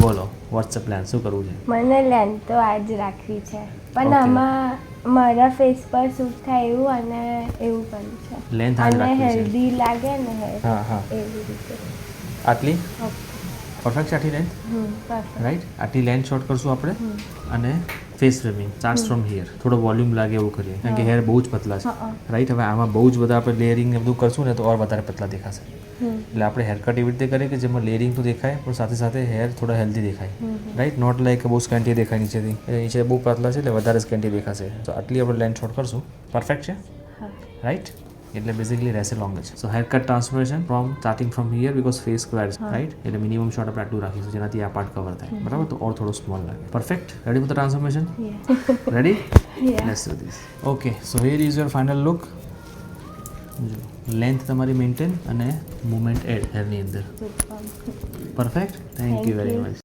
બોલો WhatsApp plan શું કરવું છે? મને લેન્થ તો આજ રાખવી છે પણ આમાં મારા ફેસ પર સૂટ થાય એવું અને એવું પણ છે લેન્થ આજ અને રાખવી છે. હેલ્ધી લાગે ને હા હા એવી રીતે. આટલી ઓકે. પરફેક્ટ છે આટલી લેન્થ પરફેક્ટ. રાઈટ. આટલી લેન્થ શોર્ટ કરશું આપણે અને face framing starts from here થોડો વોલ્યુમ લાગે એવું કરીએ કારણ કે હેર બહુ જ પતલા છે રાઈટ. હવે આમાં બહુ જ બધા આપણે લેયરિંગ ને બધું કરશું ને તો ઓર વધારે પતલા દેખાશે એટલે આપણે હેર કટ એવી રીતે કરીએ કે જેમાં લેયરિંગ તો દેખાય પણ સાથે સાથે હેર થોડા હેલ્ધી દેખાય રાઈટ. નોટ લાઈક બહુ સ્કેન્ટી દેખાય નીચેથી નીચે બહુ પતલા છે એટલે વધારે સ્કેન્ટી દેખાશે તો આટલી આપણે લેન્થ શોર્ટ કરશું. પરફેક્ટ છે રાઈટ. એટલે બેઝિકલી રહેશે લોંગ જ. So hair cut transformation from starting from here because face square right એટલે મિનિમમ શોર્ટ આપણે આટલું રાખીશું જેનાથી આ પાર્ટ કવર થાય બરાબર. તો ઓર થોડો સ્મોલ લાગે. Perfect. Ready for the transformation? Ready? Let's do this. Okay so here is your final look. Length તમારી મેન્ટેન અને મુવમેન્ટ એડ હેરની અંદર. Perfect. Thank you very much.